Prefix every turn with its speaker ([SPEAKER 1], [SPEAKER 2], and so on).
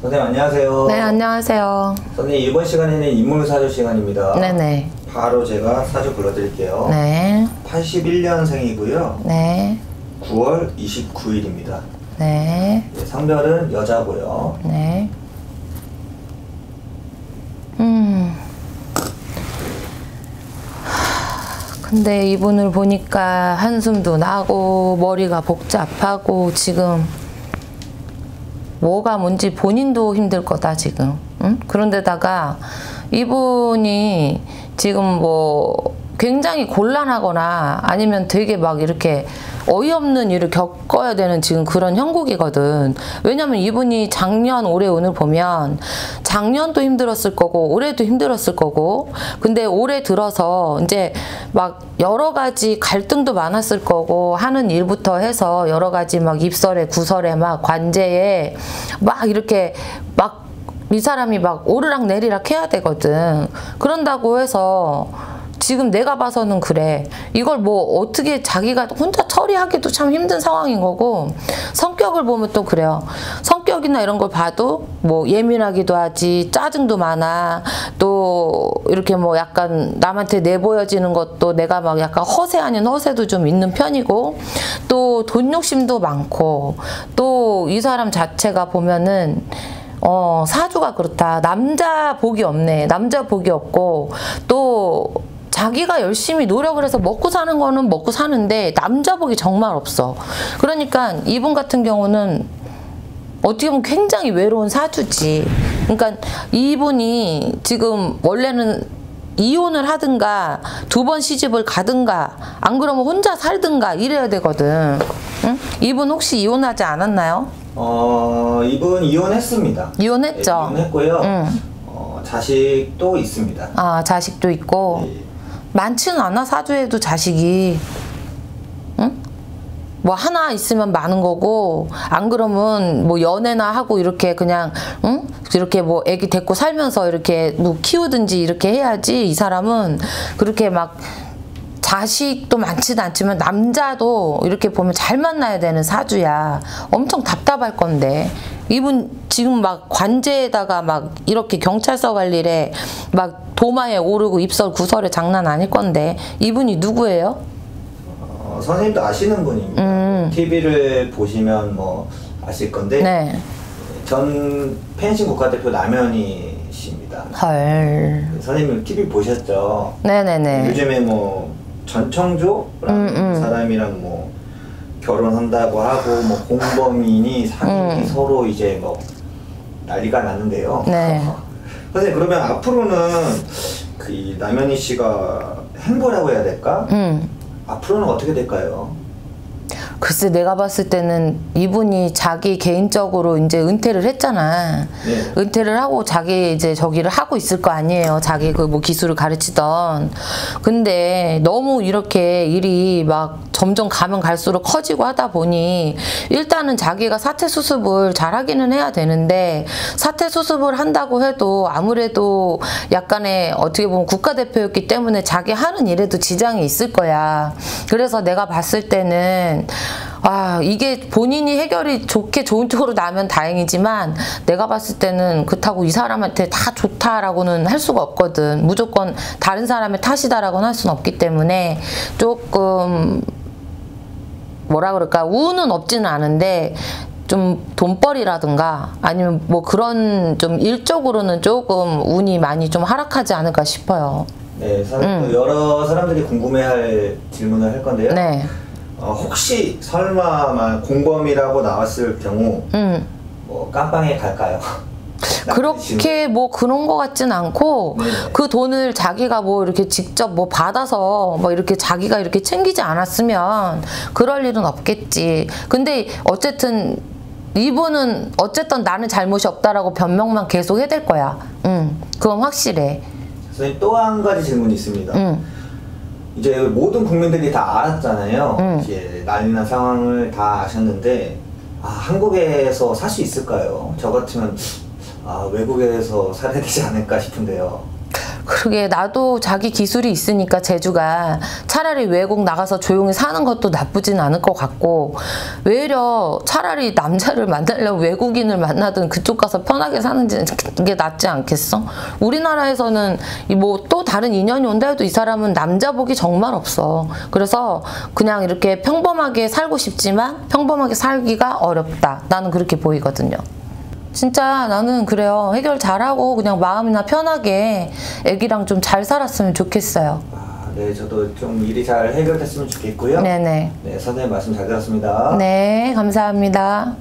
[SPEAKER 1] 선생님 안녕하세요.
[SPEAKER 2] 네, 안녕하세요.
[SPEAKER 1] 선생님 이번 시간에는 인물사주 시간입니다.
[SPEAKER 2] 네네.
[SPEAKER 1] 바로 제가 사주 불러드릴게요.
[SPEAKER 2] 네.
[SPEAKER 1] 81년생이고요.
[SPEAKER 2] 네.
[SPEAKER 1] 9월 29일입니다.
[SPEAKER 2] 네.
[SPEAKER 1] 성별은 여자고요.
[SPEAKER 2] 네. 근데 이분을 보니까 한숨도 나고 머리가 복잡하고 지금 뭐가 뭔지 본인도 힘들 거다 지금. 응? 그런데다가 이분이 지금 뭐 굉장히 곤란하거나 아니면 되게 막 이렇게 어이없는 일을 겪어야 되는 지금 그런 형국이거든. 왜냐면 이분이 작년, 올해 운을 보면 작년도 힘들었을 거고 올해도 힘들었을 거고, 근데 올해 들어서 이제 막 여러 가지 갈등도 많았을 거고 하는 일부터 해서 여러 가지 막 입설에 구설에 막 관제에 막 이렇게 막 이 사람이 막 오르락 내리락 해야 되거든. 그런다고 해서 지금 내가 봐서는 그래. 이걸 뭐 어떻게 자기가 혼자 처리하기도 참 힘든 상황인 거고, 성격을 보면 또 그래요. 성격이나 이런 걸 봐도 뭐 예민하기도 하지, 짜증도 많아, 또 이렇게 뭐 약간 남한테 내보여지는 것도 내가 막 약간 허세 아닌 허세도 좀 있는 편이고, 또 돈 욕심도 많고, 또 이 사람 자체가 보면은 사주가 그렇다. 남자 복이 없네. 남자 복이 없고, 또 자기가 열심히 노력을 해서 먹고 사는 거는 먹고 사는데 남자 복이 정말 없어. 그러니까 이분 같은 경우는 어떻게 보면 굉장히 외로운 사주지. 그러니까 이분이 지금 원래는 이혼을 하든가 두 번 시집을 가든가 안 그러면 혼자 살든가 이래야 되거든. 응? 이분 혹시 이혼하지 않았나요?
[SPEAKER 1] 이분 이혼했습니다.
[SPEAKER 2] 이혼했죠?
[SPEAKER 1] 네, 이혼했고요.
[SPEAKER 2] 응.
[SPEAKER 1] 자식도 있습니다.
[SPEAKER 2] 아, 자식도 있고.
[SPEAKER 1] 네.
[SPEAKER 2] 많지는 않아, 사주에도 자식이. 응? 뭐 하나 있으면 많은 거고, 안 그러면 뭐 연애나 하고 이렇게 그냥, 응? 이렇게 뭐 애기 데리고 살면서 이렇게 뭐 키우든지 이렇게 해야지. 이 사람은 그렇게 막 자식도 많지도 않지만 남자도 이렇게 보면 잘 만나야 되는 사주야. 엄청 답답할 건데. 이분 지금 막 관제에다가 막 이렇게 경찰서 갈 일에 막 도마에 오르고 입설 구설에 장난 아닐 건데, 이분이 누구예요?
[SPEAKER 1] 선생님도 아시는 분입니다. TV를 보시면 뭐 아실 건데,
[SPEAKER 2] 네.
[SPEAKER 1] 전 펜싱 국가대표 남현희 씨입니다.
[SPEAKER 2] 헐.
[SPEAKER 1] 선생님 TV 보셨죠?
[SPEAKER 2] 네네네.
[SPEAKER 1] 요즘에 뭐 전청조라는 사람이랑 뭐 결혼한다고 하고 뭐 공범인이 사귀기 서로 이제 뭐 난리가 났는데요.
[SPEAKER 2] 네.
[SPEAKER 1] 선생님 그러면 앞으로는 그 남현희 씨가 행보라고 해야 될까? 앞으로는 어떻게 될까요?
[SPEAKER 2] 글쎄, 내가 봤을 때는 이분이 자기 개인적으로 이제 은퇴를 했잖아.
[SPEAKER 1] 네.
[SPEAKER 2] 은퇴를 하고 자기 이제 저기를 하고 있을 거 아니에요. 자기 그 뭐 기술을 가르치던. 근데 너무 이렇게 일이 막 점점 가면 갈수록 커지고 하다 보니 일단은 자기가 사퇴 수습을 잘 하기는 해야 되는데, 사퇴 수습을 한다고 해도 아무래도 약간의 어떻게 보면 국가대표였기 때문에 자기 하는 일에도 지장이 있을 거야. 그래서 내가 봤을 때는 이게 본인이 해결이 좋게 좋은 쪽으로 나면 다행이지만, 내가 봤을 때는 그렇다고 이 사람한테 다 좋다라고는 할 수가 없거든. 무조건 다른 사람의 탓이다라고는 할 수는 없기 때문에 조금 뭐라 그럴까, 운은 없지는 않은데 좀 돈벌이라든가 아니면 뭐 그런 좀 일적으로는 조금 운이 많이 좀 하락하지 않을까 싶어요.
[SPEAKER 1] 네, 여러 사람들이 궁금해할 질문을 할 건데요.
[SPEAKER 2] 네.
[SPEAKER 1] 혹시 설마 공범이라고 나왔을 경우 뭐 깜빵에 갈까요?
[SPEAKER 2] 그렇게 뭐 그런 거 같진 않고,
[SPEAKER 1] 네네.
[SPEAKER 2] 그 돈을 자기가 뭐 이렇게 직접 뭐 받아서 뭐 이렇게 자기가 이렇게 챙기지 않았으면 그럴 일은 없겠지. 근데 어쨌든 이분은 어쨌든 나는 잘못이 없다라고 변명만 계속 해댈 거야. 그건 확실해.
[SPEAKER 1] 선생님 또 한 가지 질문이 있습니다. 이제 모든 국민들이 다 알았잖아요. 이제 난리난 상황을 다 아셨는데, 한국에서 살 수 있을까요? 저 같으면 외국에서 살아야 되지 않을까 싶은데요.
[SPEAKER 2] 그러게 나도 자기 기술이 있으니까 재주가 차라리 외국 나가서 조용히 사는 것도 나쁘진 않을 것 같고 외려 차라리 남자를 만나려면 외국인을 만나든 그쪽 가서 편하게 사는 게 낫지 않겠어? 우리나라에서는 뭐 또 다른 인연이 온다 해도 이 사람은 남자 복이 정말 없어. 그래서 그냥 이렇게 평범하게 살고 싶지만 평범하게 살기가 어렵다. 나는 그렇게 보이거든요. 진짜 나는 그래요. 해결 잘하고 그냥 마음이나 편하게 애기랑 좀 잘 살았으면 좋겠어요.
[SPEAKER 1] 네, 저도 좀 일이 잘 해결됐으면 좋겠고요.
[SPEAKER 2] 네네.
[SPEAKER 1] 네, 선생님 말씀 잘 들었습니다.
[SPEAKER 2] 네, 감사합니다.